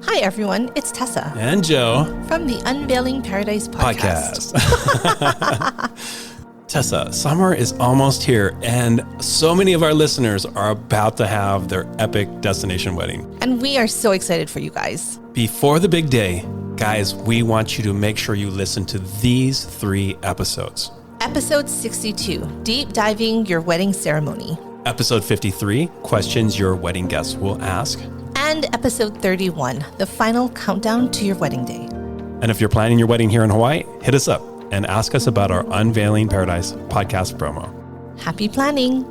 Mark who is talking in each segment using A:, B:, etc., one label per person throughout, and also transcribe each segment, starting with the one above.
A: Hi, everyone. It's Tessa.
B: And Joe.
A: From the Unveiling Paradise podcast.
B: Tessa, summer is almost here, and so many of our listeners are about to have their epic destination wedding.
A: And we are so excited for you guys.
B: Before the big day, guys, we want you to make sure you listen to these 3 episodes.
A: Episode 62, Deep Diving Your Wedding Ceremony.
B: Episode 53, Questions Your Wedding Guests Will Ask.
A: And episode 31, the final countdown to your wedding day.
B: And if you're planning your wedding here in Hawaii, hit us up and ask us about our Unveiling Paradise podcast promo.
A: Happy planning.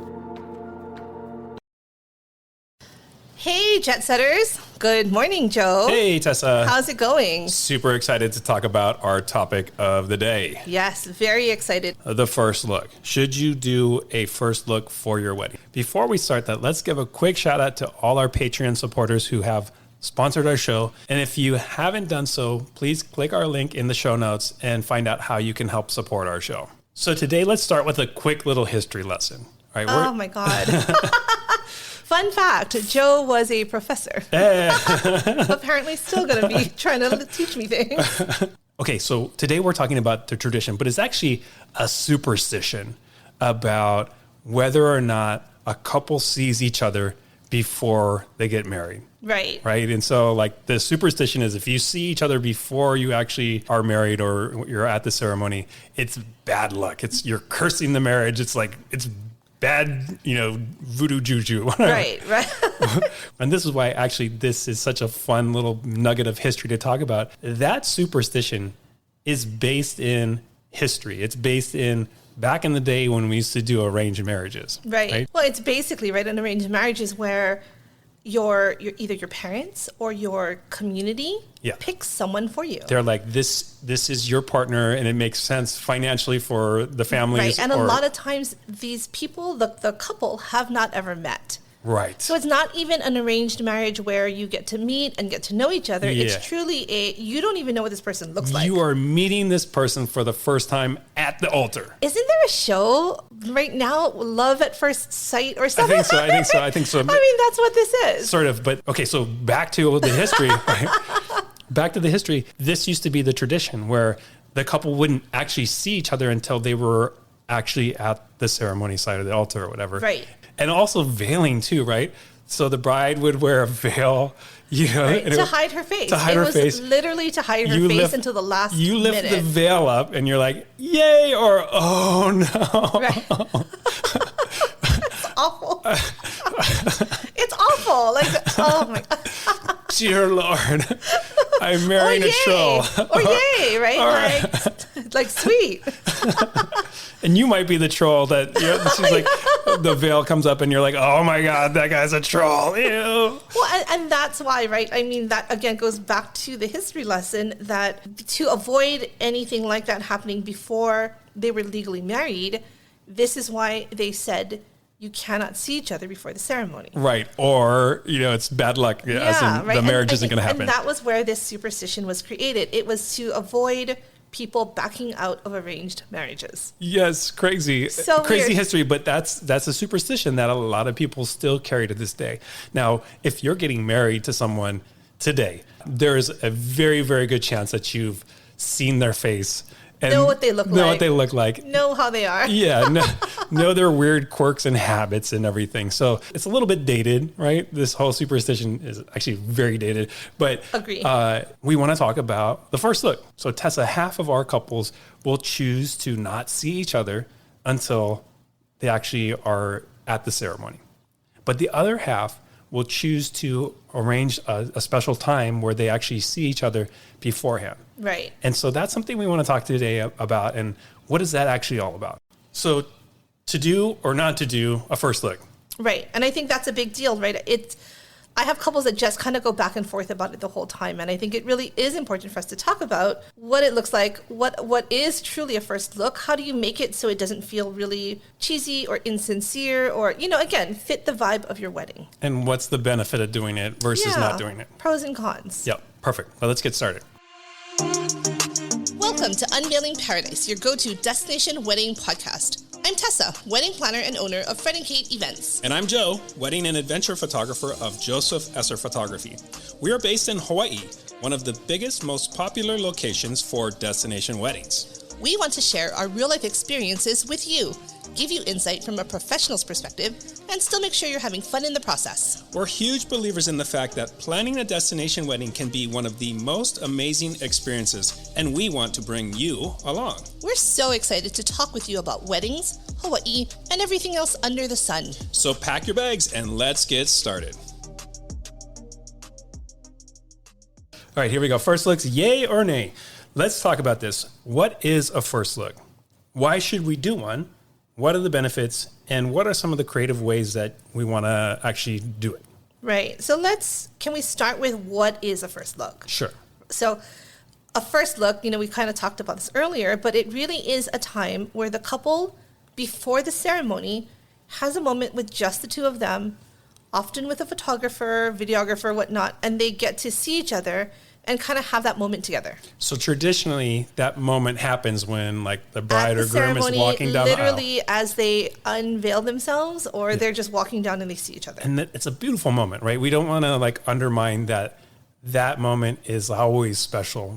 A: Hey, jet setters. Good morning, Joe.
B: Hey, Tessa.
A: How's it going?
B: Super excited to talk about our topic of the day.
A: Yes, very excited.
B: The first look. Should you do a first look for your wedding? Before we start that, let's give a quick shout out to all our Patreon supporters who have sponsored our show. And if you haven't done so, please click our link in the show notes and find out how you can help support our show. So today, let's start with a quick little history lesson. All right,
A: oh my God. Fun fact, Joe was a professor. Apparently still going to be trying to teach me things.
B: Okay, so today we're talking about the tradition, but it's actually a superstition about whether or not a couple sees each other before they get married.
A: Right.
B: Right. And so like the superstition is if you see each other before you actually are married or you're at the ceremony, it's bad luck. You're cursing the marriage. It's bad, voodoo juju.
A: Right.
B: And this is why actually this is such a fun little nugget of history to talk about. That superstition is based in history. It's based in back in the day when we used to do arranged marriages.
A: Right. Well, it's basically an arranged marriage is where your either your parents or your community picks someone for you.
B: They're like, this is your partner, and it makes sense financially for the families.
A: Right, and a lot of times these people, the couple, have not ever met.
B: Right.
A: So it's not even an arranged marriage where you get to meet and get to know each other. Yeah. It's truly you don't even know what this person looks like.
B: You are meeting this person for the first time at the altar.
A: Isn't there a show right now, Love at First Sight or something?
B: I think so. I
A: mean, that's what this is.
B: Sort of. But okay, so back to the history, right? Back to the history. This used to be the tradition where the couple wouldn't actually see each other until they were actually at the ceremony side of the altar or whatever.
A: Right.
B: And also veiling too, right? So the bride would wear a veil,
A: right, to hide her face.
B: It was
A: literally to hide her face until the last minute.
B: You lift the veil up and you're like, yay, or oh no.
A: Right. It's awful. It's awful. Like, oh my God.
B: Dear Lord, I'm marrying a troll.
A: Or yay, right? Like sweet.
B: And you might be the troll that she's like, the veil comes up and you're like, oh my God, that guy's a troll. Ew.
A: Well, and that's why, right? I mean, that again goes back to the history lesson that to avoid anything like that happening before they were legally married, this is why they said you cannot see each other before the ceremony.
B: Right. Or, it's bad luck. Right. The marriage isn't going to happen.
A: And that was where this superstition was created. It was to avoid people backing out of arranged marriages.
B: Yes, crazy.
A: So
B: crazy
A: weird.
B: History, but that's a superstition that a lot of people still carry to this day. Now, if you're getting married to someone today, there is a very, very good chance that you've seen their face and
A: know what they look like. Know how they are.
B: Yeah, know their weird quirks and habits and everything. So it's a little bit dated, right? This whole superstition is actually very dated. But
A: agree.
B: We want to talk about the first look. So Tessa, half of our couples will choose to not see each other until they actually are at the ceremony. But the other half will choose to arrange a special time where they actually see each other beforehand.
A: Right.
B: And so that's something we want to talk today about. And what is that actually all about? So to do or not to do a first look.
A: Right. And I think that's a big deal, right? I have couples that just kind of go back and forth about it the whole time. And I think it really is important for us to talk about what it looks like, what is truly a first look. How do you make it so it doesn't feel really cheesy or insincere or, again, fit the vibe of your wedding.
B: And what's the benefit of doing it versus not doing it?
A: Pros and cons.
B: Yep. Perfect. Well, let's get started.
A: Welcome to Unveiling Paradise, your go-to destination wedding podcast. I'm Tessa, wedding planner and owner of Fred and Kate Events.
B: And I'm Joe, wedding and adventure photographer of Joseph Esser Photography. We are based in Hawaii, one of the biggest, most popular locations for destination weddings.
A: We want to share our real-life experiences with you, give you insight from a professional's perspective, and still make sure you're having fun in the process.
B: We're huge believers in the fact that planning a destination wedding can be one of the most amazing experiences, and we want to bring you along.
A: We're so excited to talk with you about weddings, Hawaii, and everything else under the sun.
B: So pack your bags and let's get started. All right, here we go. First looks, yay or nay? Let's talk about this. What is a first look? Why should we do one? What are the benefits? And what are some of the creative ways that we want to actually do it?
A: Right. So can we start with what is a first look?
B: Sure.
A: So a first look, we kind of talked about this earlier, but it really is a time where the couple, before the ceremony, has a moment with just the two of them, often with a photographer, videographer, whatnot, and they get to see each other and kind of have that moment together.
B: So traditionally, that moment happens when the bride or groom is walking down the aisle.
A: Literally as they unveil themselves, or they're just walking down and they see each other.
B: And it's a beautiful moment, right? We don't want to undermine that moment is always special.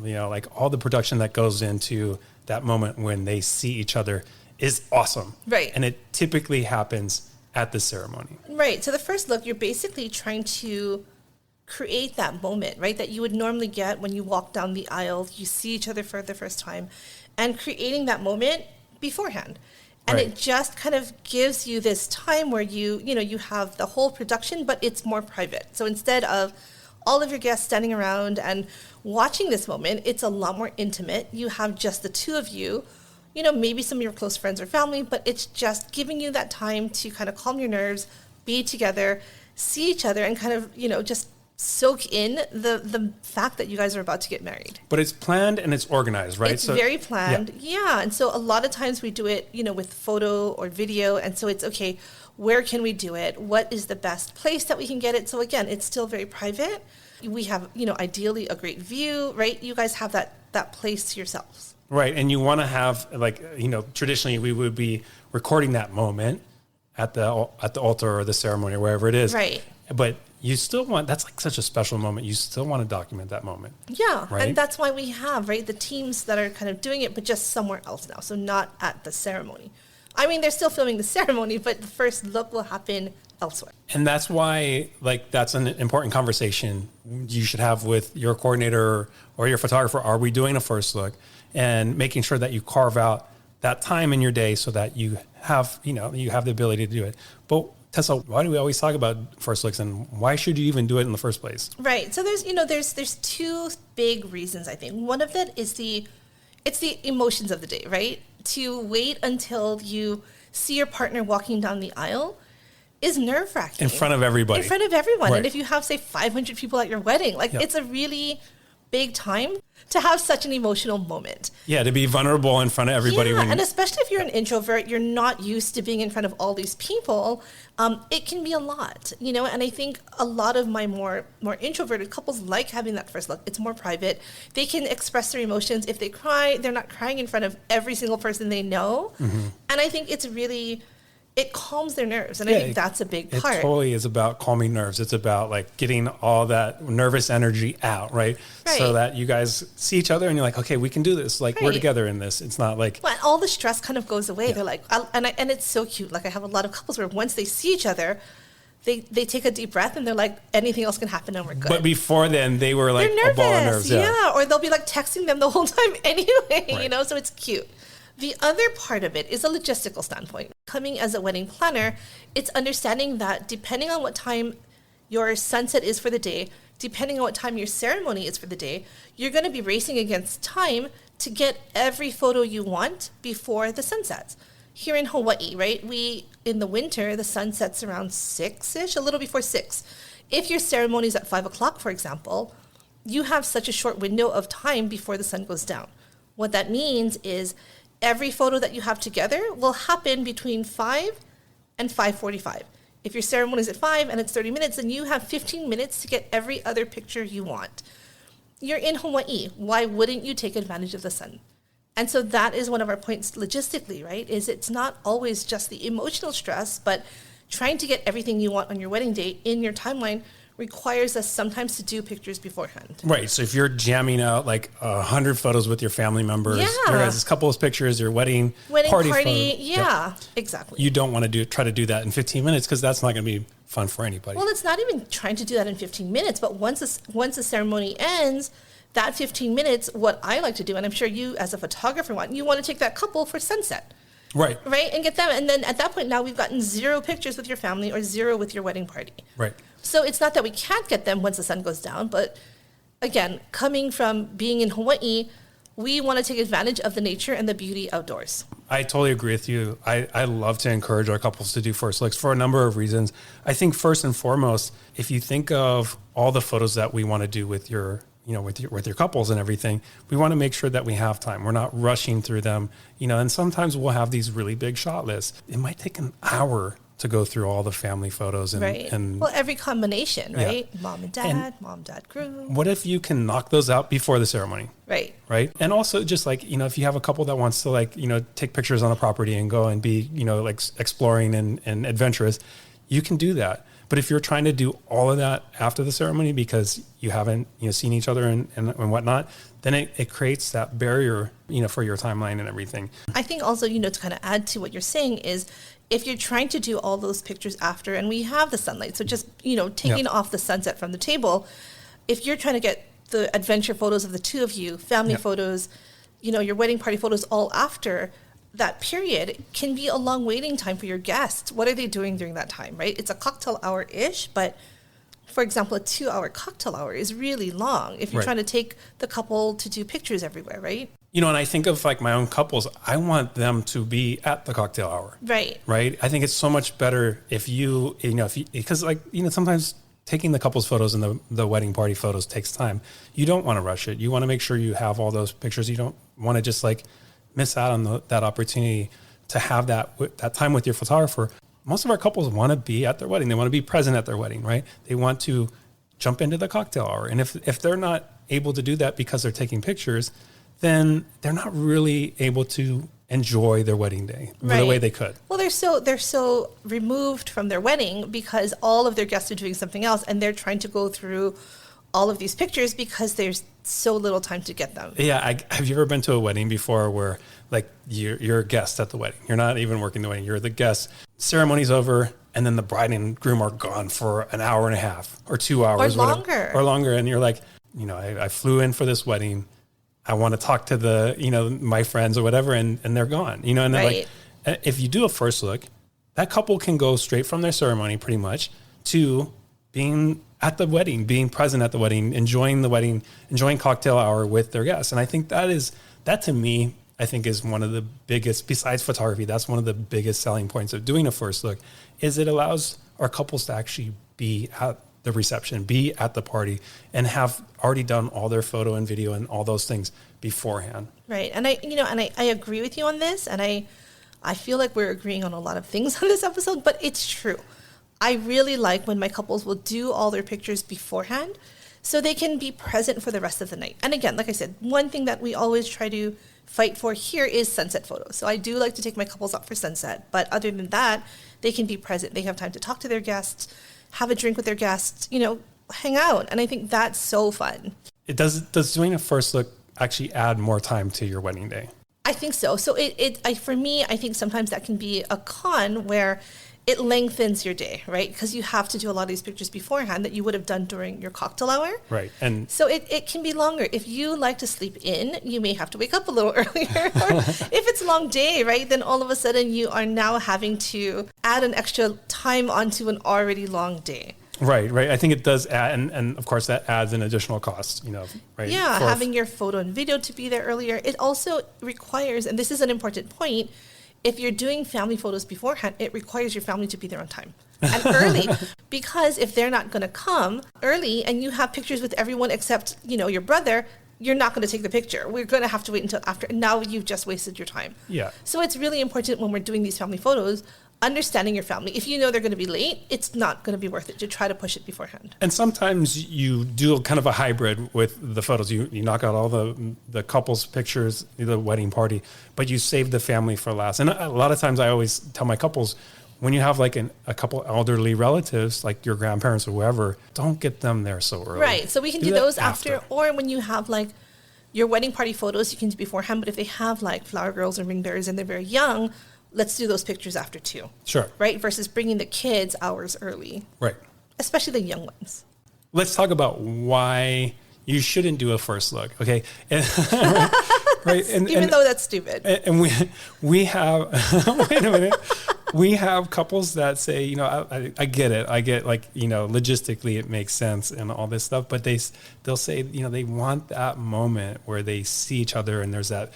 B: All the production that goes into that moment when they see each other is awesome.
A: Right.
B: And it typically happens at the ceremony.
A: Right. So the first look, you're basically trying to create that moment, right, that you would normally get when you walk down the aisle, you see each other for the first time, and creating that moment beforehand. And
B: right.
A: It just kind of gives you this time where you have the whole production, but it's more private. So instead of all of your guests standing around and watching this moment, it's a lot more intimate. You have just the two of you, maybe some of your close friends or family, but it's just giving you that time to kind of calm your nerves, be together, see each other, and kind of, just soak in the fact that you guys are about to get married.
B: But it's planned and it's organized, right?
A: It's very planned. Yeah. And so a lot of times we do it, with photo or video. And so it's, okay, where can we do it? What is the best place that we can get it? So again, it's still very private. We have, ideally a great view, right? You guys have that place to yourselves.
B: Right. And you want to have traditionally we would be recording that moment at the altar or the ceremony or wherever it is.
A: Right.
B: But you still that's such a special moment. You still want to document that moment.
A: Yeah.
B: Right?
A: And that's why we have, the teams that are kind of doing it, but just somewhere else now. So not at the ceremony. I mean, they're still filming the ceremony, but the first look will happen elsewhere.
B: And that's why, that's an important conversation you should have with your coordinator or your photographer. Are we doing a first look? And making sure that you carve out that time in your day so that you have, you have the ability to do it. But Tessa, why do we always talk about first looks, and why should you even do it in the first place?
A: Right. So there's two big reasons, I think. One of it is it's the emotions of the day, right? To wait until you see your partner walking down the aisle is nerve-wracking.
B: In front of everybody.
A: In front of everyone.
B: Right.
A: And if you have, say, 500 people at your wedding, it's a really big time to have such an emotional moment.
B: Yeah, to be vulnerable in front of everybody.
A: Yeah, and especially if you're an introvert, you're not used to being in front of all these people. It can be a lot, and I think a lot of my more introverted couples like having that first look. It's more private. They can express their emotions. If they cry, they're not crying in front of every single person they know. Mm-hmm. And I think it calms their nerves. And I think that's a big part.
B: It totally is about calming nerves. It's about getting all that nervous energy out, right? So that you guys see each other and you're like, okay, we can do this. We're together in this. It's not Well,
A: all the stress kind of goes away. Yeah. They're like, and it's so cute. I have a lot of couples where once they see each other, they take a deep breath and they're like, anything else can happen and we're good.
B: But before then, they were
A: they're nervous.
B: A ball of nerves.
A: Yeah. Or they'll be texting them the whole time anyway,
B: right.
A: So it's cute. The other part of it is a logistical standpoint. Coming as a wedding planner, it's understanding that depending on what time your sunset is for the day, depending on what time your ceremony is for the day, you're going to be racing against time to get every photo you want before the sun sets. Here in Hawaii, right, in the winter, the sun sets around 6-ish, a little before 6. If your ceremony is at 5 o'clock, for example, you have such a short window of time before the sun goes down. What that means is every photo that you have together will happen between 5 and 5:45. If your ceremony is at 5 and it's 30 minutes, then you have 15 minutes to get every other picture you want. You're in Hawaii. Why wouldn't you take advantage of the sun? And so that is one of our points logistically, right? Is it's not always just the emotional stress, but trying to get everything you want on your wedding day in your timeline requires us sometimes to do pictures beforehand.
B: Right. So if you're jamming out like 100 photos with your family members,
A: Yeah.
B: your guys' couples pictures, your wedding party photo,
A: yeah, exactly.
B: you don't want to try to do that in 15 minutes because that's not going to be fun for anybody.
A: Well, it's not even trying to do that in 15 minutes, but once the ceremony ends, that 15 minutes, what I like to do, and I'm sure you as a photographer you want to take that couple for sunset.
B: Right.
A: Right? And get them. And then at that point, now we've gotten 0 pictures with your family or 0 with your wedding party.
B: Right.
A: So it's not that we can't get them once the sun goes down, but again, coming from being in Hawaii, we want to take advantage of the nature and the beauty outdoors.
B: I totally agree with you. I love to encourage our couples to do first looks for a number of reasons. I think first and foremost, if you think of all the photos that we want to do with your couples and everything, we want to make sure that we have time. We're not rushing through them, and sometimes we'll have these really big shot lists. It might take an hour to go through all the family photos and
A: well, every combination, right?
B: Yeah.
A: Mom, dad, groom.
B: What if you can knock those out before the ceremony?
A: Right.
B: And also just like, if you have a couple that wants to take pictures on the property and go and be, exploring and adventurous, you can do that. But if you're trying to do all of that after the ceremony because you haven't, seen each other and whatnot, then it creates that barrier, for your timeline and everything.
A: I think also, to kind of add to what you're saying is if you're trying to do all those pictures after, and we have the sunlight, so just, taking off the sunset from the table, if you're trying to get the adventure photos of the two of you, family photos, your wedding party photos all after, that period can be a long waiting time for your guests. What are they doing during that time, right? It's a cocktail hour-ish, but for example, a 2-hour cocktail hour is really long if you're trying to take the couple to do pictures everywhere, right?
B: And I think of like my own couples, I want them to be at the cocktail hour.
A: Right.
B: Right. I think it's so much better if because sometimes taking the couple's photos and the wedding party photos takes time. You don't want to rush it. You want to make sure you have all those pictures. You don't want to just miss out on that opportunity to have that time with your photographer. Most of our couples want to be at their wedding. They want to be present at their wedding, right? They want to jump into the cocktail hour. And if they're not able to do that because they're taking pictures, then they're not really able to enjoy their wedding day the way they could.
A: Well, they're so removed from their wedding because all of their guests are doing something else and they're trying to go through all of these pictures because there's so little time to get them.
B: Yeah. Have you ever been to a wedding before where you're a guest at the wedding? You're not even working the wedding. You're the guest. Ceremony's over. And then the bride and groom are gone for an hour and a half or 2 hours. Or longer. And you're like, I flew in for this wedding. I want to talk to my friends or whatever. And they're gone, and then if you do a first look, that couple can go straight from their ceremony pretty much to being at the wedding, being present at the wedding, enjoying the wedding, enjoying cocktail hour with their guests. And I think that to me, I think is one of the biggest, besides photography, that's one of the biggest selling points of doing a first look, is it allows our couples to actually be at the reception, be at the party, and have already done all their photo and video and all those things beforehand.
A: Right. And I agree with you on this. And I feel like we're agreeing on a lot of things on this episode, but it's true. I really like when my couples will do all their pictures beforehand so they can be present for the rest of the night. And again, like I said, one thing that we always try to fight for here is sunset photos. So I do like to take my couples up for sunset, but other than that, they can be present. They have time to talk to their guests, have a drink with their guests, hang out. And I think that's so fun. Does
B: doing a first look actually add more time to your wedding day?
A: I think so. So for me, I think sometimes that can be a con where it lengthens your day, right? Because you have to do a lot of these pictures beforehand that you would have done during your cocktail hour.
B: Right. And
A: so it can be longer. If you like to sleep in, you may have to wake up a little earlier. If it's a long day, right, then all of a sudden you are now having to add an extra time onto an already long day.
B: Right. I think it does add, and of course that adds an additional cost, right?
A: Yeah, having your photo and video to be there earlier. It also requires, and this is an important point, if you're doing family photos beforehand, it requires your family to be there on time and early. Because if they're not going to come early and you have pictures with everyone except, your brother, you're not going to take the picture. We're going to have to wait until after. Now you've just wasted your time.
B: Yeah.
A: So it's really important when we're doing these family photos, understanding your family. If you know they're going to be late, it's not going to be worth it to try to push it beforehand.
B: And sometimes you do kind of a hybrid with the photos. You knock out all the couple's pictures, the wedding party, but you save the family for last. And a lot of times I always tell my couples, when you have like a couple elderly relatives, like your grandparents or whoever, don't get them there so early.
A: Right. So we can do those after. Or when you have like your wedding party photos, you can do beforehand. But if they have like flower girls and ring bearers and they're very young, let's do those pictures after too. Sure. Right? Versus bringing the kids hours early. Right. Especially the young ones.
B: Let's talk about why you shouldn't do a first look. Okay. Right.
A: Even though that's stupid.
B: And we have, wait a minute. We have couples that say, you know, I get it. I get, like, you know, logistically it makes sense and all this stuff, but they'll say, you know, they want that moment where they see each other and there's that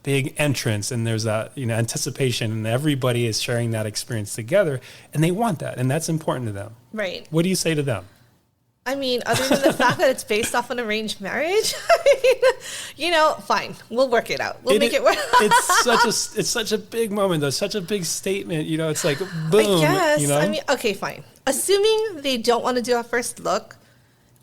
B: big entrance and there's that, you know, anticipation and everybody is sharing that experience together and they want that. And that's important to them. Right. What do you say to them?
A: I mean, other than the fact that it's based off an arranged marriage, I mean, you know, fine, we'll work it out. We'll make it work.
B: It's such a big moment, though, such a big statement. You know, it's like boom.
A: I guess.
B: You know?
A: I mean, okay, fine. Assuming they don't want to do a first look,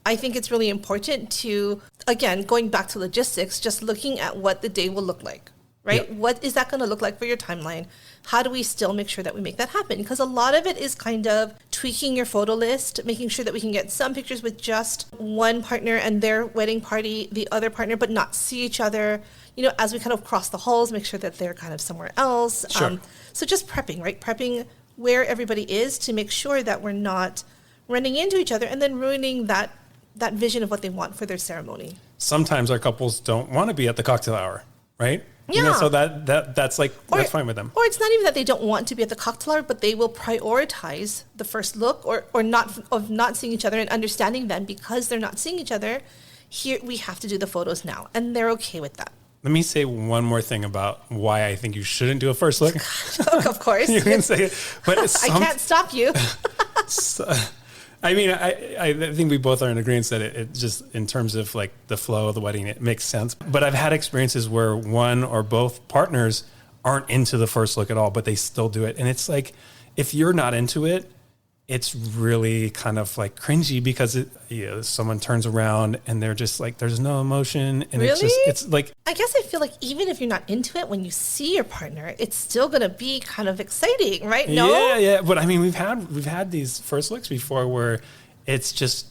A: I think it's really important to, again, going back to logistics, just looking at what the day will look like, right? Yep. What is that going to look like for your timeline? How do we still make sure that we make that happen? Because a lot of it is kind of tweaking your photo list, making sure that we can get some pictures with just one partner and their wedding party, the other partner, but not see each other. You know, as we kind of cross the halls, make sure that they're kind of somewhere else. Sure. So just prepping, right? Prepping where everybody is to make sure that we're not running into each other and then ruining that vision of what they want for their ceremony.
B: Sometimes our couples don't want to be at the cocktail hour, right?
A: Yeah.
B: You know, so that's fine with them.
A: Or it's not even that they don't want to be at the cocktail hour, but they will prioritize the first look or not seeing each other and understanding them because they're not seeing each other. Here we have to do the photos now, and they're okay with that.
B: Let me say one more thing about why I think you shouldn't do a first look.
A: Of course.
B: You can say it, but
A: I can't stop you.
B: I mean, I think we both are in agreement that it just, in terms of like the flow of the wedding, it makes sense. But I've had experiences where one or both partners aren't into the first look at all, but they still do it. And it's like, if you're not into it, it's really kind of like cringy because someone turns around and they're just like, there's no emotion. And
A: really?
B: It's like,
A: I guess I feel like even if you're not into it, when you see your partner, it's still going to be kind of exciting, right? No?
B: Yeah. But I mean, we've had these first looks before where it's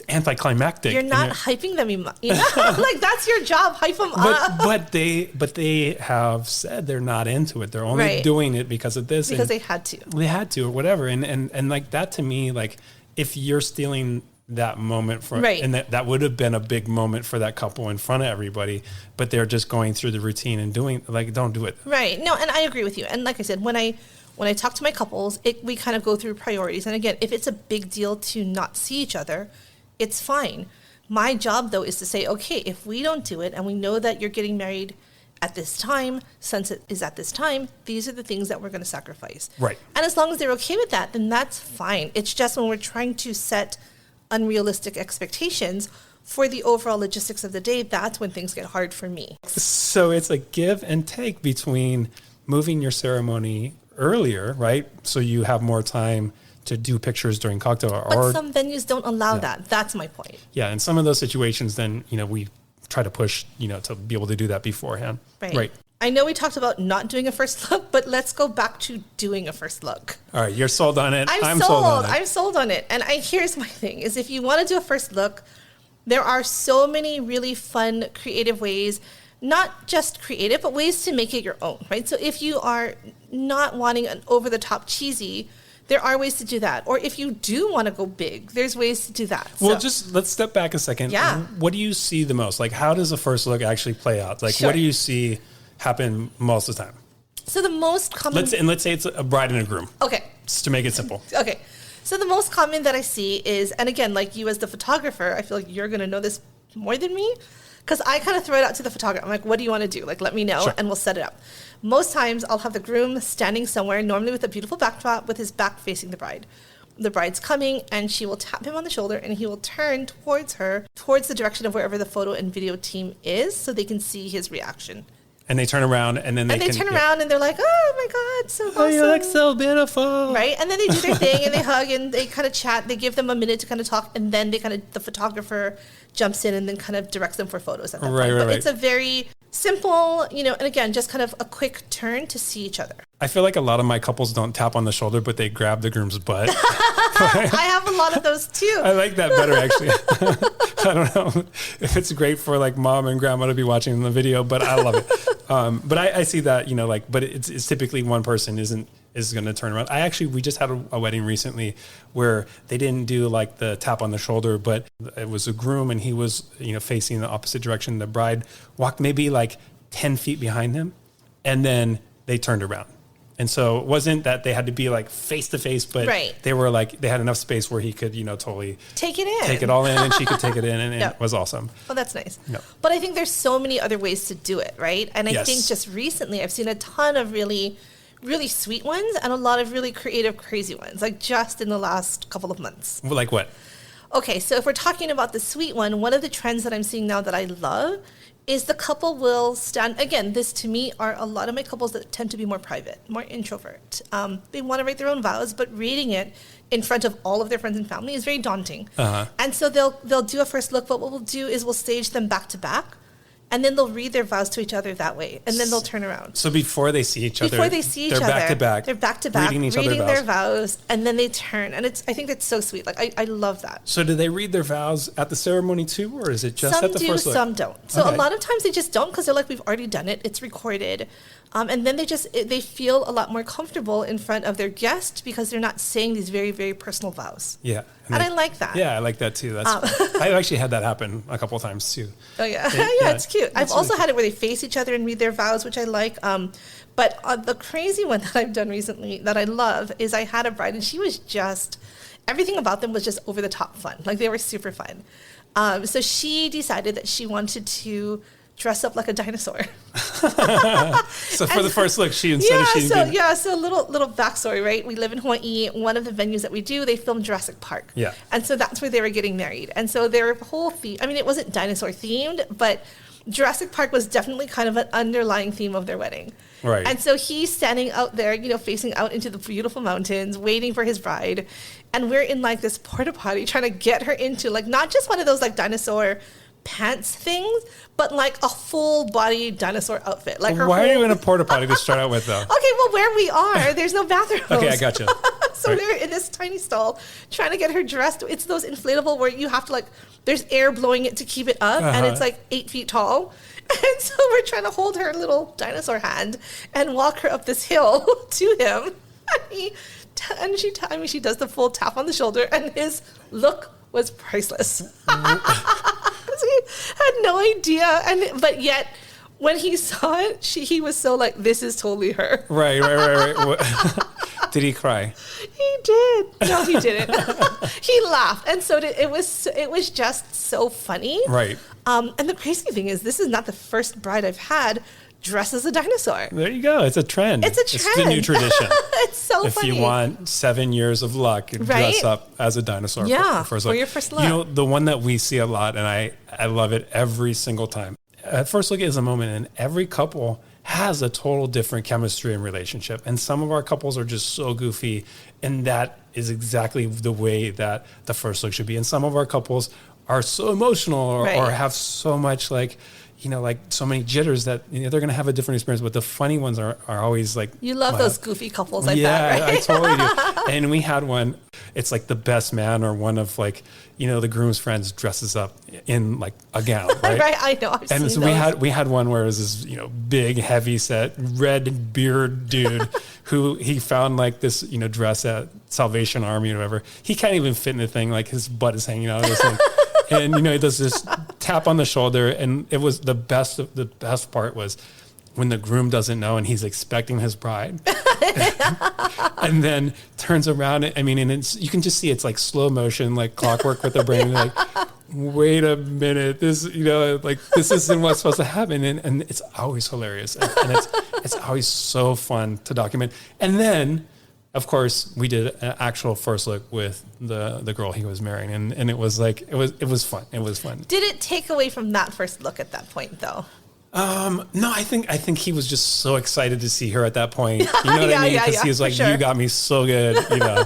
B: anticlimactic.
A: You're not hyping them, you know? Like, that's your job, hype them up.
B: But they have said they're not into it. They're only doing it because of this.
A: Because they had to.
B: They had to or whatever. And like that to me, like if you're stealing that moment from, and that would have been a big moment for that couple in front of everybody, but they're just going through the routine and doing, like, don't do it.
A: Right. No, and I agree with you. And like I said, when I talk to my couples, we kind of go through priorities. And again, if it's a big deal to not see each other, it's fine. My job, though, is to say, okay, if we don't do it and we know that you're getting married at this time, sunset is at this time, these are the things that we're going to sacrifice. Right. And as long as they're okay with that, then that's fine. It's just when we're trying to set unrealistic expectations for the overall logistics of the day, that's when things get hard for me.
B: So it's a give and take between moving your ceremony earlier, right? So you have more time to do pictures during cocktail hour.
A: But some venues don't allow that. That's my point.
B: Yeah, in some of those situations, then, we try to push, to be able to do that beforehand. Right.
A: I know we talked about not doing a first look, but let's go back to doing a first look.
B: All right, you're sold on it.
A: I'm sold on it. I'm sold on it. And here's my thing, is if you want to do a first look, there are so many really fun, creative ways, not just creative, but ways to make it your own, right? So if you are not wanting an over-the-top cheesy, there are ways to do that. Or if you do want to go big, there's ways to do that.
B: Well, just let's step back a second.
A: Yeah.
B: What do you see the most? Like, how does a first look actually play out? Like, what do you see happen most of the time?
A: So the most common...
B: Let's say it's a bride and a groom.
A: Okay.
B: Just to make it simple.
A: Okay. So the most common that I see is, and again, like you as the photographer, I feel like you're going to know this more than me, because I kind of throw it out to the photographer. I'm like, what do you want to do? Like, let me know, and we'll set it up. Most times I'll have the groom standing somewhere, normally with a beautiful backdrop, with his back facing the bride. The bride's coming, and she will tap him on the shoulder, and he will turn towards her, towards the direction of wherever the photo and video team is, so they can see his reaction
B: And they turn around and then
A: they turn around and they're like, oh my God, so awesome.
B: Oh, you look so beautiful.
A: Right. And then they do their thing and they hug and they kind of chat. They give them a minute to kind of talk. And then the photographer jumps in and then kind of directs them for photos at that point. But it's a very simple, and again, just kind of a quick turn to see each other.
B: I feel like a lot of my couples don't tap on the shoulder, but they grab the groom's butt.
A: I have a lot of those too.
B: I like that better, actually. I don't know if it's great for like mom and grandma to be watching the video, but I love it. But I see that, but it's typically one person is going to turn around. We just had a wedding recently where they didn't do like the tap on the shoulder, but it was a groom and he was, facing the opposite direction. The bride walked maybe like 10 feet behind him and then they turned around. And so it wasn't that they had to be like face to face, but they were like, they had enough space where he could, totally
A: take it all in
B: and she could take it in and it was awesome.
A: Oh, that's nice.
B: Yep.
A: But I think there's so many other ways to do it. Right. And I think just recently I've seen a ton of really, really sweet ones and a lot of really creative, crazy ones, like just in the last couple of months.
B: Like what?
A: Okay. So if we're talking about the sweet one of the trends that I'm seeing now that I love is the couple will stand, again, this to me are a lot of my couples that tend to be more private, more introvert. They want to write their own vows, but reading it in front of all of their friends and family is very daunting. And so they'll do a first look, but what we'll do is we'll stage them back to back. And then they'll read their vows to each other that way. And then they'll turn around.
B: So before they see each other,
A: they're back to back. They're back to back, reading their vows. And then they turn. And I think that's so sweet. Like, I love that.
B: So do they read their vows at the ceremony too? Or is it just at the first look?
A: Some don't. So a lot of times they just don't because they're like, we've already done it. It's recorded. And then they feel a lot more comfortable in front of their guest because they're not saying these very, very personal vows.
B: Yeah.
A: And I like that.
B: Yeah, I like that too. I've actually had that happen a couple of times too.
A: Oh, yeah. It's cute. I've also had it where they face each other and read their vows, which I like. But the crazy one that I've done recently that I love is I had a bride and she was just, everything about them was just over the top fun. Like they were super fun. So she decided that she wanted to dress up like a dinosaur.
B: So for the first look, so
A: a little backstory, right? We live in Hawaii. One of the venues that we do, they filmed Jurassic Park.
B: Yeah.
A: And so that's where they were getting married. And so their whole theme, it wasn't dinosaur themed, but Jurassic Park was definitely kind of an underlying theme of their wedding.
B: Right.
A: And so he's standing out there, facing out into the beautiful mountains, waiting for his bride. And we're in like this porta potty trying to get her into like, not just one of those like dinosaur pants things, but like a full body dinosaur outfit. Like
B: why are you in a porta potty to start out with though?
A: Okay, well where we are, there's no bathrooms.
B: Okay, I gotcha.
A: So they're in this tiny stall trying to get her dressed. It's those inflatable where you have to like, there's air blowing it to keep it up and it's like 8 feet tall. And so we're trying to hold her little dinosaur hand and walk her up this hill to him. And she does the full tap on the shoulder and his look was priceless. He had no idea, but yet when he saw it, he was so like, "This is totally her."
B: Right. Did he cry?
A: He did. No, he didn't. He laughed, and so did it. It was just so funny.
B: Right.
A: And the crazy thing is, this is not the first bride I've had dressed as a dinosaur.
B: There you go. It's a trend.
A: It's
B: the new tradition.
A: It's so funny.
B: If you want 7 years of luck, dress up as a dinosaur.
A: For your first look.
B: The one that we see a lot, and I love it every single time. First look is a moment, and every couple has a total different chemistry and relationship. And some of our couples are just so goofy, and that is exactly the way that the first look should be. And some of our couples are so emotional or have so much like so many jitters that they're going to have a different experience. But the funny ones are always like...
A: You love those goofy couples like that, right?
B: Yeah, I totally do. And we had one, it's like the best man or one of like, the groom's friends dresses up in like a gown, right?
A: Right, I know. I've
B: and
A: seen
B: so
A: those.
B: we had one where it was this, big, heavy set, red beard dude who he found like this, dress at Salvation Army or whatever. He can't even fit in the thing. Like his butt is hanging out of this thing. And, he does this tap on the shoulder. And it was the best part was when the groom doesn't know and he's expecting his bride. And then turns around. And you can just see it's like slow motion, like clockwork with the brain. Like, wait a minute, this, this isn't what's supposed to happen. And it's always hilarious. And it's always so fun to document. And then, of course, we did an actual first look with the girl he was marrying, and it was like it was fun. It was fun.
A: Did it take away from that first look at that point, though?
B: No, I think he was just so excited to see her at that point. You know what I mean? Because he was like,
A: sure.
B: "You got me so good," you know.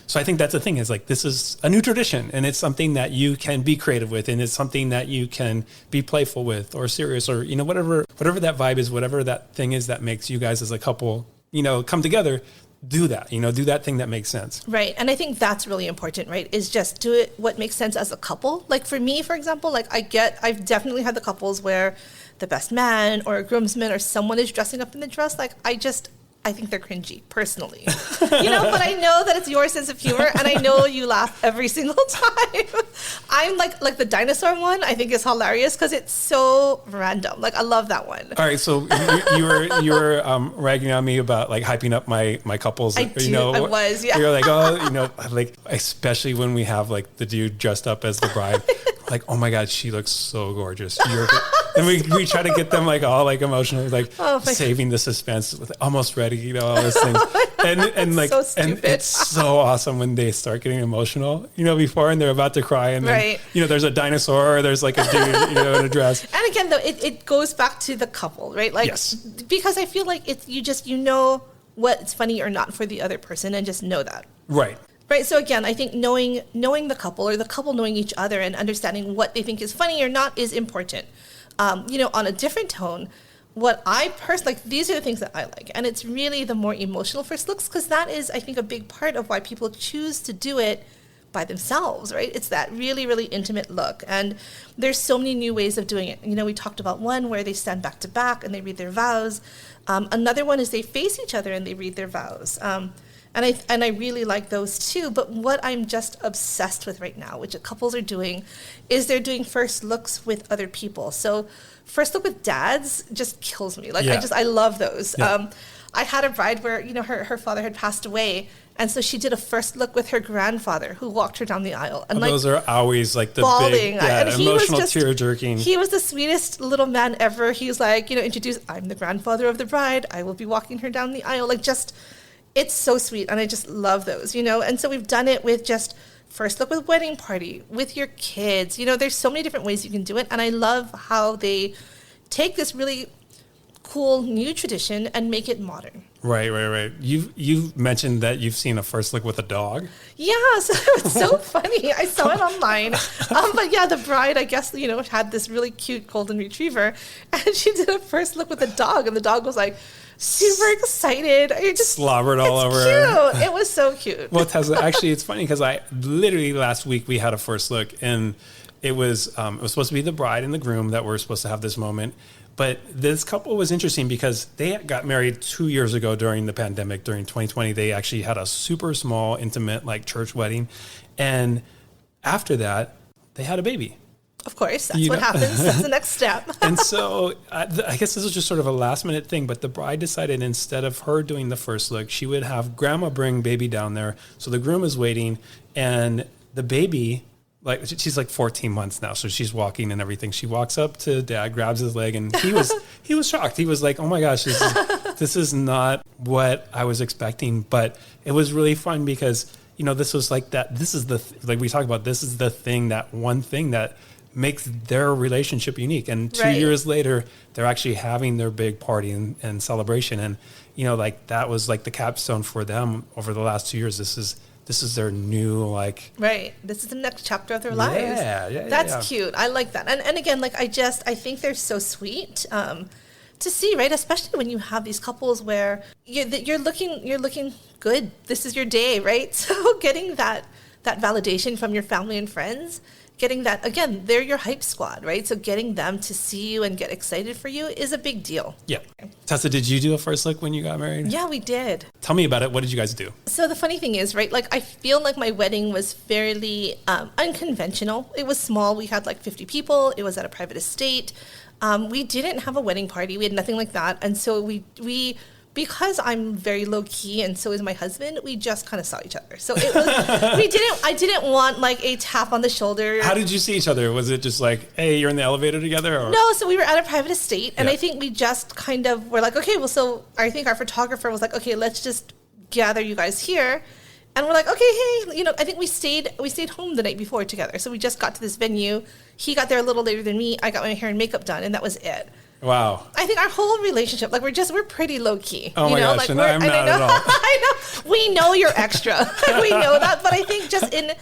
B: So I think that's the thing is like, this is a new tradition and it's something that you can be creative with. And it's something that you can be playful with or serious or, you know, whatever that vibe is, whatever that thing is that makes you guys as a couple, you know, come together, do that, you know, do that thing that makes sense.
A: Right. And I think that's really important, right? Is just do it what makes sense as a couple. Like for me, for example, like I've definitely had the couples where the best man or a groomsman or someone is dressing up in the dress. Like I think they're cringy personally, you know, but I know that it's your sense of humor and I know you laugh every single time. I'm like the dinosaur one, I think is hilarious because it's so random. Like I love that one.
B: All right. So you were ragging on me about like hyping up my couples.
A: I was, yeah.
B: You're like, oh, you know, like, especially when we have like the dude dressed up as the bride, like, oh my God, she looks so gorgeous. And we try to get them like all like emotionally, like saving the suspense, almost ready, you know, all those things. And like,
A: so stupid.
B: and it's so awesome when they start getting emotional, you know, before and they're about to cry. And then, you know, there's a dinosaur or there's like a dude, you know, in a dress.
A: And again, though, it goes back to the couple, right? Like,
B: yes.
A: Because I feel like it's, you know what's funny or not for the other person and just know that.
B: Right.
A: Right. So again, I think knowing the couple or the couple knowing each other and understanding what they think is funny or not is important. You know, on a different tone, what I personally like, these are the things that I like. And it's really the more emotional first looks because that is, I think, a big part of why people choose to do it by themselves, right? It's that really, really intimate look. And there's so many new ways of doing it. You know, we talked about one where they stand back to back and they read their vows. Another one is they face each other and they read their vows. And I really like those too. But what I'm just obsessed with right now, which couples are doing, is they're doing first looks with other people. So first look with dads just kills me. Like I love those. Yeah. I had a bride where, you know, her father had passed away. And so she did a first look with her grandfather who walked her down the aisle. And
B: those are always like the
A: bawling.
B: Big,
A: and
B: emotional tear jerking.
A: He was the sweetest little man ever. He was like, you know, I'm the grandfather of the bride. I will be walking her down the aisle. Like just... It's so sweet, and I just love those, you know? And so we've done it with just first look with wedding party, with your kids. You know, there's so many different ways you can do it, and I love how they take this really cool new tradition and make it modern.
B: Right. You've mentioned that you've seen a first look with a dog.
A: Yeah, so it's so funny. I saw it online. But yeah, the bride, I guess, you know, had this really cute golden retriever, and she did a first look with a dog, and the dog was like, super excited. I just
B: slobbered all over her.
A: It was so cute.
B: Well, Tessa, actually, it's funny because I literally last week we had a first look, and it was supposed to be the bride and the groom that were supposed to have this moment. But this couple was interesting because they got married 2 years ago during the pandemic. During 2020, they actually had a super small, intimate, like church wedding, and after that, they had a baby.
A: Of course, that's what happens. That's the next step.
B: And so I guess this was just sort of a last minute thing, but the bride decided instead of her doing the first look, she would have grandma bring baby down there. So the groom is waiting and the baby, like she's like 14 months now. So she's walking and everything. She walks up to dad, grabs his leg, and he was shocked. He was like, oh my gosh, this is not what I was expecting. But it was really fun because, you know, this was like that. This is like we talked about, this is the thing, that one thing that makes their relationship unique. And 2 years later, they're actually having their big party and celebration. And, you know, like that was like the capstone for them over the last 2 years. This is their new, like...
A: Right. This is the next chapter of their lives.
B: Yeah.
A: That's cute. I like that. And again, like I think they're so sweet to see, right? Especially when you have these couples where you're looking good. This is your day, right? So getting that validation from your family and friends, getting that, again, they're your hype squad, right? So getting them to see you and get excited for you is a big deal.
B: Yeah. Tessa, did you do a first look when you got married?
A: Yeah, we did.
B: Tell me about it. What did you guys do?
A: So the funny thing is, right, like I feel like my wedding was fairly unconventional. It was small. We had like 50 people. It was at a private estate. We didn't have a wedding party. We had nothing like that. And so we because I'm very low key and so is my husband, we just kind of saw each other. So it was, I didn't want like a tap on the shoulder.
B: How did you see each other? Was it just like, hey, you're in the elevator together? Or?
A: No, so we were at a private estate and I think we just kind of were like, okay, well, so I think our photographer was like, okay, let's just gather you guys here. And we're like, okay, hey, you know, I think we stayed home the night before together. So we just got to this venue. He got there a little later than me. I got my hair and makeup done and that was it.
B: Wow.
A: I think our whole relationship, like we're pretty low key.
B: Oh my gosh,
A: like
B: and I'm not at all.
A: I know. We know you're extra. We know that. But I think just in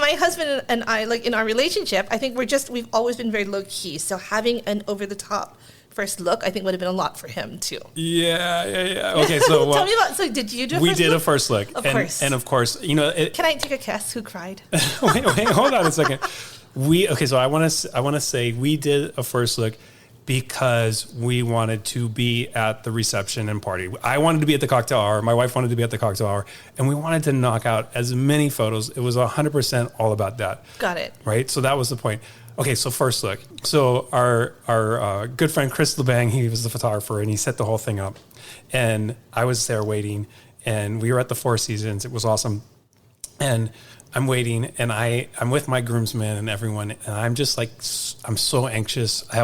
A: my husband and I, like in our relationship, I think we've always been very low key. So having an over the top first look, I think would have been a lot for him too.
B: Yeah. Okay, so
A: tell me about. So did you do?
B: We did a first look,
A: Of course.
B: And of course, you know.
A: Can I take a guess who cried?
B: wait, hold on a second. So I want to say we did a first look because we wanted to be at the reception and party. I wanted to be at the cocktail hour. My wife wanted to be at the cocktail hour, and we wanted to knock out as many photos. It was 100% all about that.
A: Got it.
B: Right. So that was the point. Okay, so first look. So our good friend Chris LeBang, he was the photographer, and he set the whole thing up. And I was there waiting, and we were at the Four Seasons. It was awesome. And I'm waiting, and I'm with my groomsmen and everyone, and I'm just like, I'm so anxious. I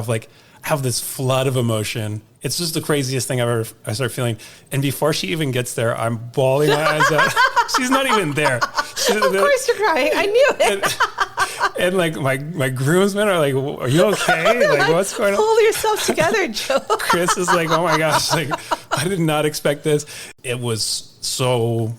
B: have this flood of emotion. It's just the craziest thing I start feeling. And before she even gets there, I'm bawling my eyes out. She's not even there.
A: Of course you're crying. I knew it.
B: And like my groomsmen are like, "Are you okay? Like, what's going on?"
A: Pull yourself together, Joe.
B: Chris is like, "Oh my gosh! Like, I did not expect this." It was so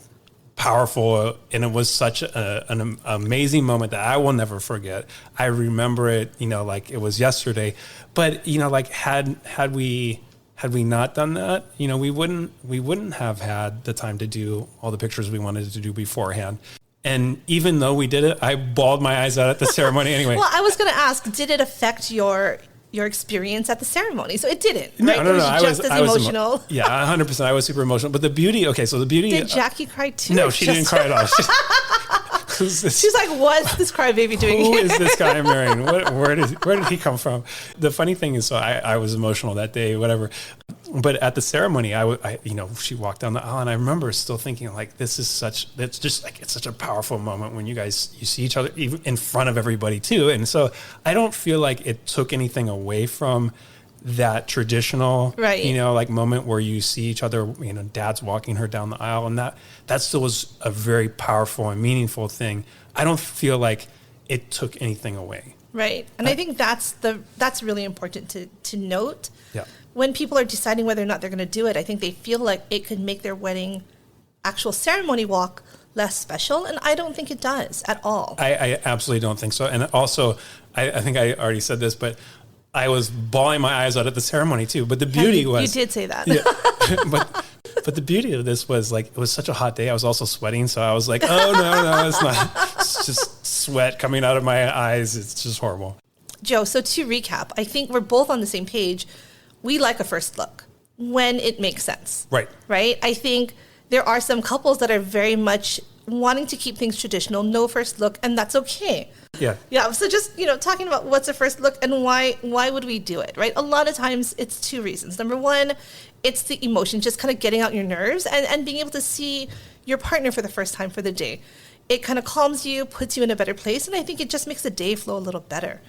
B: powerful, and it was such an amazing moment that I will never forget. I remember it, like it was yesterday. But like had we not done that, we wouldn't have had the time to do all the pictures we wanted to do beforehand. And even though we did it, I bawled my eyes out at the ceremony anyway.
A: Well, I was going to ask, did it affect your experience at the ceremony? So it didn't,
B: no,
A: right?
B: No,
A: it was just as emotional.
B: Yeah, 100%. I was super emotional. But the beauty,
A: Did Jackie cry too?
B: No, she didn't cry at all.
A: She's like, what's this crybaby doing
B: Who
A: here?
B: is this guy I'm marrying? Where did he come from? The funny thing is, so I was emotional that day, whatever. But at the ceremony, she walked down the aisle, and I remember still thinking, like, it's such a powerful moment when you see each other even in front of everybody too. And so I don't feel like it took anything away from that traditional,
A: right,
B: like moment where you see each other, dad's walking her down the aisle, and that still was a very powerful and meaningful thing. I don't feel like it took anything away.
A: Right. And I think that's really important to note.
B: Yeah.
A: When people are deciding whether or not they're going to do it, I think they feel like it could make their wedding actual ceremony walk less special, and I don't think it does at all.
B: I absolutely don't think so. And also, I think I already said this, but I was bawling my eyes out at the ceremony too. But the beauty was...
A: You did say that.
B: Yeah. But the beauty of this was, like, it was such a hot day. I was also sweating. So I was like, oh, no, it's not. It's just sweat coming out of my eyes. It's just horrible.
A: Joe, so to recap, I think we're both on the same page. We like a first look when it makes sense.
B: Right.
A: Right? I think there are some couples that are very much wanting to keep things traditional, no first look, and that's okay.
B: Yeah.
A: Yeah. So just, talking about what's a first look and why would we do it, right? A lot of times it's two reasons. Number one, it's the emotion, just kind of getting out your nerves and being able to see your partner for the first time for the day. It kind of calms you, puts you in a better place, and I think it just makes the day flow a little better.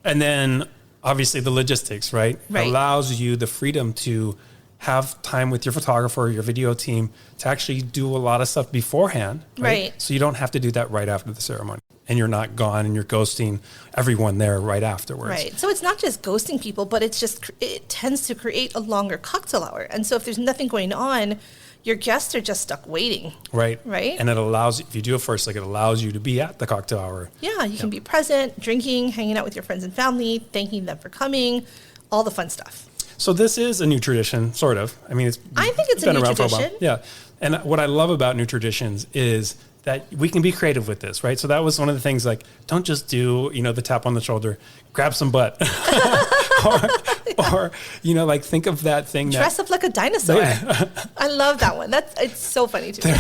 B: And then obviously the logistics, right? Allows you the freedom to have time with your photographer, your video team, to actually do a lot of stuff beforehand. Right. So you don't have to do that right after the ceremony. And you're not gone and you're ghosting everyone there right afterwards.
A: Right. So it's not just ghosting people, but it tends to create a longer cocktail hour. And so if there's nothing going on, your guests are just stuck waiting. Right. Right.
B: And it allows, if you do it first, like, it allows you to be at the cocktail hour.
A: Yeah. You can be present, drinking, hanging out with your friends and family, thanking them for coming, all the fun stuff.
B: So this is a new tradition, sort of. I mean,
A: I think it's been a new tradition.
B: For a while. Yeah. And what I love about new traditions is that we can be creative with this, right? So that was one of the things, like, don't just do, the tap on the shoulder, grab some butt. or, like, think of that thing.
A: Dress up like a dinosaur. I love that one. It's so funny to me.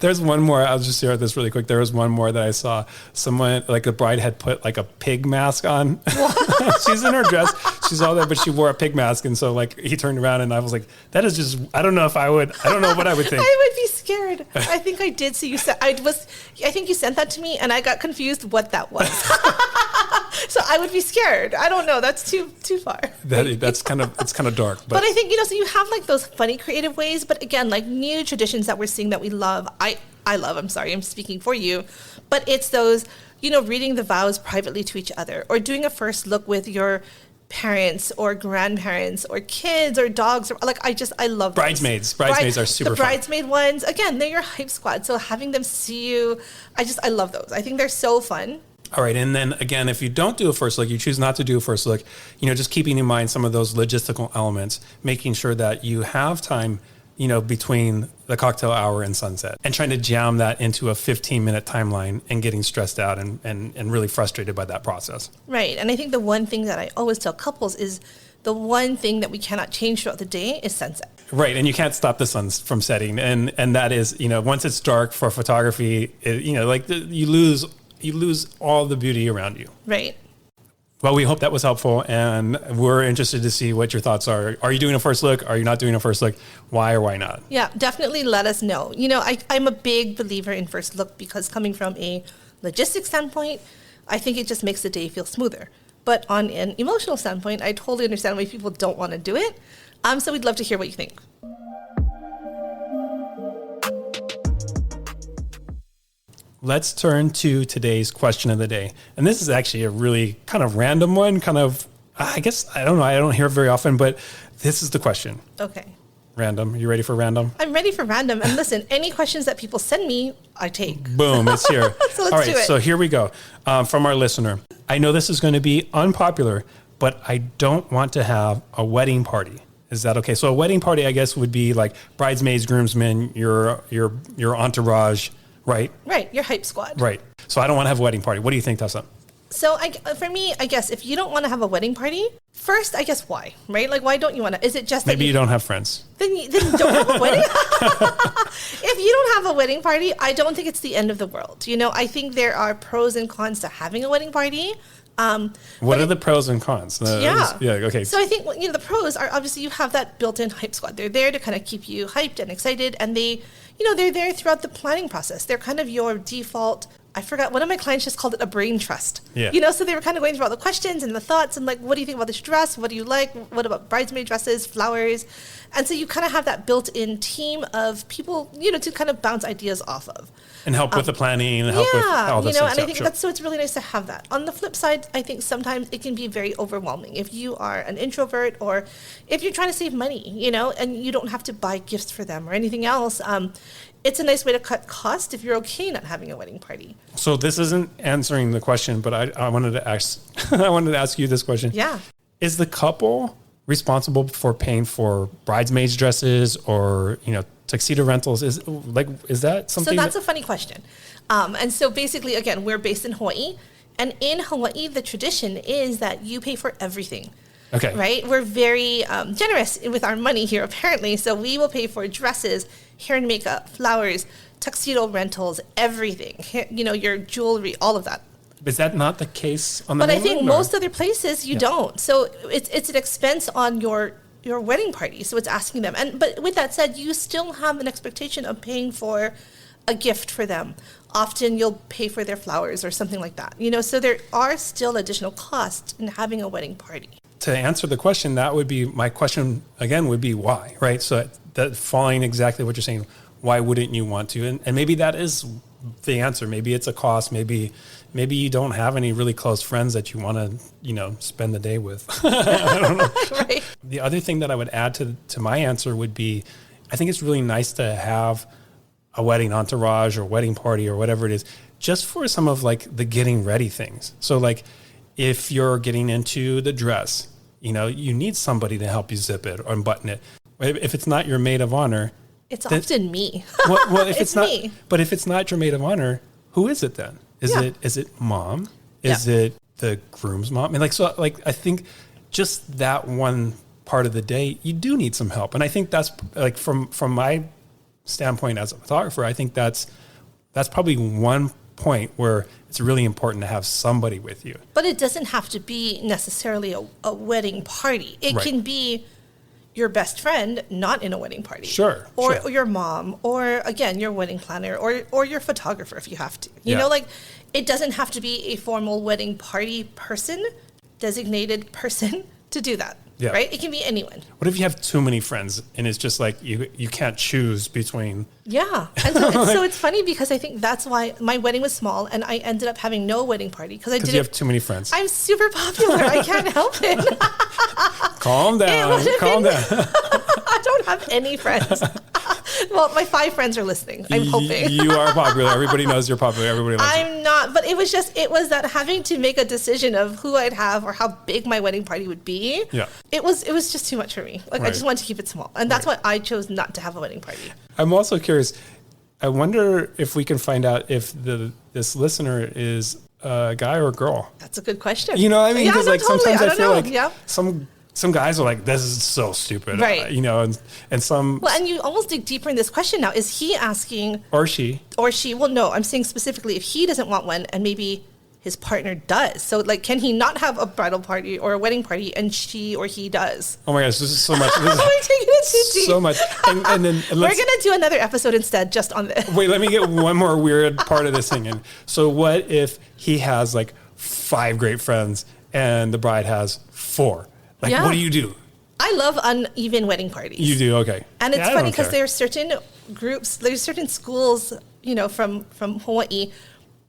B: There's one more. I'll just share this really quick. There was one more that I saw. Someone, like, the bride had put, like, a pig mask on. She's in her dress. She's all there, but she wore a pig mask. And so, like, he turned around and I was like, that is just, I don't know what I would think.
A: I would be scared. I think I did see you. I think you sent that to me and I got confused what that was. So I would be scared. I don't know. That's too far.
B: It's kind of dark.
A: But I think, so you have, like, those funny creative ways, but again, like, new traditions that we're seeing that we love. I love, I'm sorry, I'm speaking for you, but it's those, reading the vows privately to each other, or doing a first look with your parents or grandparents or kids or dogs, or like I love those.
B: Bridesmaids are super
A: the
B: fun.
A: bridesmaid ones, again, they're your hype squad, so having them see you, I love those. I think they're so fun.
B: All right. And then again, if you don't do a first look, you choose not to do a first look, just keeping in mind some of those logistical elements, making sure that you have time, between the cocktail hour and sunset, and trying to jam that into a 15-minute timeline and getting stressed out and really frustrated by that process.
A: Right. And I think the one thing that I always tell couples is the one thing that we cannot change throughout the day is sunset.
B: Right. And you can't stop the sun from setting. And that is, once it's dark for photography, you lose all the beauty around you.
A: Right.
B: Well, we hope that was helpful, and we're interested to see what your thoughts are. Are you doing a first look? Are you not doing a first look? Why or why not?
A: Yeah, definitely let us know. I'm a big believer in first look because coming from a logistics standpoint, I think it just makes the day feel smoother. But on an emotional standpoint, I totally understand why people don't want to do it. So we'd love to hear what you think.
B: Let's turn to today's question of the day. And this is actually a really kind of random one, I guess, I don't know, I don't hear it very often, but this is the question.
A: Okay.
B: Random. You ready for random?
A: I'm ready for random. And listen, any questions that people send me, I take.
B: Boom, it's here.
A: So let's
B: All right,
A: do it.
B: so here we go. From our listener. I know this is going to be unpopular, but I don't want to have a wedding party. Is that okay? So a wedding party, I guess, would be like bridesmaids, groomsmen, your entourage, right?
A: Right, your hype squad.
B: Right. So I don't want to have a wedding party. What do you think, Tessa?
A: So for me, I guess if you don't want to have a wedding party, first, I guess why, right? Like, why don't you want to? Is it just that
B: maybe you don't have friends?
A: Then don't have a wedding. If you don't have a wedding party, I don't think it's the end of the world. I think there are pros and cons to having a wedding party.
B: What are the pros and cons?
A: Yeah.
B: Okay.
A: So I think the pros are obviously you have that built-in hype squad. They're there to kind of keep you hyped and excited, and they're there throughout the planning process. They're kind of your default. I forgot, one of my clients just called it a brain trust.
B: Yeah.
A: So they were kind of going through all the questions and the thoughts and like, what do you think about this dress? What do you like? What about bridesmaid dresses, flowers? And so you kind of have that built-in team of people, to kind of bounce ideas off of.
B: And help with the planning and help with all this
A: and I
B: stuff.
A: think so it's really nice to have that. On the flip side, I think sometimes it can be very overwhelming. If you are an introvert or if you're trying to save money, and you don't have to buy gifts for them or anything else, it's a nice way to cut cost if you're okay not having a wedding party.
B: So this isn't answering the question, but I wanted to ask you this question.
A: Yeah.
B: Is the couple responsible for paying for bridesmaids dresses or, tuxedo rentals? Is that something?
A: So that's a funny question. And so basically, again, we're based in Hawaii. And in Hawaii, the tradition is that you pay for everything.
B: Okay.
A: Right? We're very generous with our money here, apparently. So we will pay for dresses, hair and makeup, flowers, tuxedo rentals, everything. Your jewelry, all of that.
B: Is that not the case on the
A: But I
B: mainland,
A: think most other places you don't. So it's an expense on your wedding party. So it's asking them. But with that said, you still have an expectation of paying for a gift for them. Often you'll pay for their flowers or something like that. So there are still additional costs in having a wedding party.
B: To answer the question, that would be my question again, would be why, right? So that following exactly what you're saying, why wouldn't you want to? And maybe that is the answer. Maybe it's a cost. Maybe you don't have any really close friends that you want to, spend the day with. I don't know.
A: Right.
B: The other thing that I would add to my answer would be, I think it's really nice to have a wedding entourage or wedding party or whatever it is, just for some of like the getting ready things. So like if you're getting into the dress, you need somebody to help you zip it or unbutton it. If it's not your maid of honor,
A: it's often me.
B: Well, if it's not,
A: me.
B: But if it's not your maid of honor, who is it then? Is it mom? Is it the groom's mom? I think just that one part of the day, you do need some help. And I think that's like from my standpoint as a photographer, I think that's probably one point where it's really important to have somebody with you.
A: But it doesn't have to be necessarily a wedding party. It can be your best friend, not in a wedding party.
B: Sure.
A: Or your mom, or again, your wedding planner, or your photographer if you have to. It doesn't have to be a formal wedding party person, designated person to do that.
B: Yeah.
A: Right? It can be anyone.
B: What if you have too many friends and it's just like you can't choose between?
A: Yeah. And so it's funny because I think that's why my wedding was small and I ended up having no wedding party because
B: You have too many friends.
A: I'm super popular. I can't help it.
B: Calm down. Calm down.
A: I don't have any friends. Well, my 5 friends are listening. I'm hoping.
B: You are popular. Everybody knows you're popular. Everybody loves you.
A: I'm not, but it was that having to make a decision of who I'd have or how big my wedding party would be.
B: Yeah.
A: It was just too much for me. Like, I just wanted to keep it small. And that's why I chose not to have a wedding party.
B: I'm also curious. I wonder if we can find out if this listener is a guy or a girl.
A: That's a good question.
B: You know what I mean? Because sometimes I feel like
A: yeah.
B: some guys are like, this is so stupid.
A: Right.
B: And some...
A: Well, and you almost dig deeper in this question now. Is he asking...
B: Or she.
A: Well, no, I'm saying specifically if he doesn't want one and maybe his partner does. So, like, can he not have a bridal party or a wedding party and she or he does?
B: Oh my gosh, this is so much. We're
A: taking it too deep.
B: So much. And then
A: we're going to do another episode instead just on this.
B: Wait, let me get one more weird part of this thing in. So what if he has like 5 great friends and the bride has 4? Like, what do you do?
A: I love uneven wedding parties.
B: You do? Okay.
A: And it's funny because there are certain groups, there's certain schools, from Hawaii.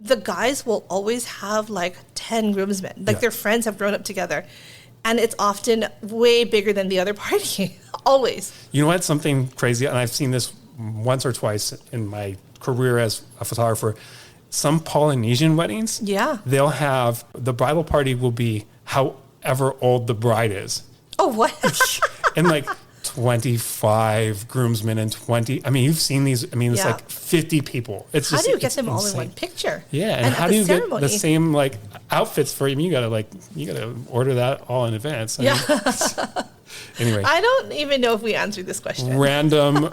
A: The guys will always have like 10 groomsmen. Like their friends have grown up together. And it's often way bigger than the other party. Always.
B: You know what? Something crazy. And I've seen this once or twice in my career as a photographer. Some Polynesian weddings.
A: Yeah.
B: They'll have, the bridal party will be however old the bride is.
A: Oh, what?
B: And like 25 groomsmen and 20. I mean, you've seen these. I mean, it's like 50 people. It's
A: how
B: just,
A: do you get them all
B: insane.
A: in one picture?
B: Yeah, and how do you get the same like outfits for you? You gotta order that all in advance.
A: Yeah.
B: Anyway,
A: I don't even know if we answered this question.
B: Random.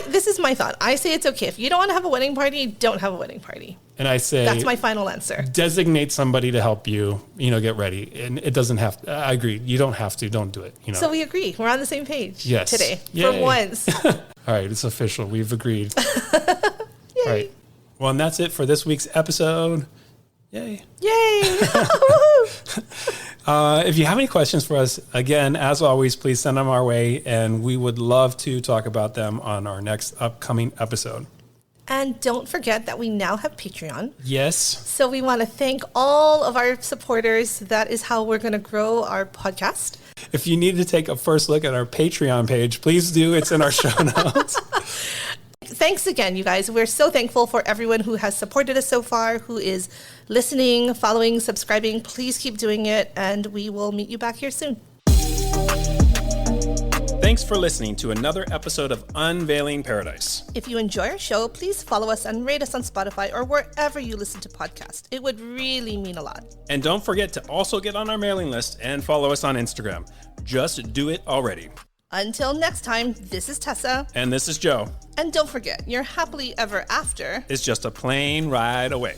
A: This is my thought. I say it's okay if you don't want to have a wedding party. Don't have a wedding party.
B: And I say
A: that's my final answer.
B: Designate somebody to help you. Get ready, and it doesn't have. I agree. You don't have to. Don't do it.
A: So we agree. We're on the same page.
B: Yes.
A: Today
B: Yay.
A: for once.
B: All right, it's official. We've agreed. All right. Well, and that's it for this week's episode. Yay.
A: Yay.
B: If you have any questions for us, again, as always, please send them our way, and we would love to talk about them on our next upcoming episode.
A: And don't forget that we now have Patreon.
B: Yes.
A: So we want to thank all of our supporters. That is how we're going to grow our podcast.
B: If you need to take a first look at our Patreon page, please do. It's in our show notes.
A: Thanks again, you guys. We're so thankful for everyone who has supported us so far, who is listening, following, subscribing. Please keep doing it, and we will meet you back here soon.
B: Thanks for listening to another episode of Unveiling Paradise.
A: If you enjoy our show, please follow us and rate us on Spotify or wherever you listen to podcasts. It would really mean a lot.
B: And don't forget to also get on our mailing list and follow us on Instagram. Just do it already.
A: Until next time, this is Tessa.
B: And this is Joe.
A: And don't forget, your happily ever after
B: is just a plane ride away.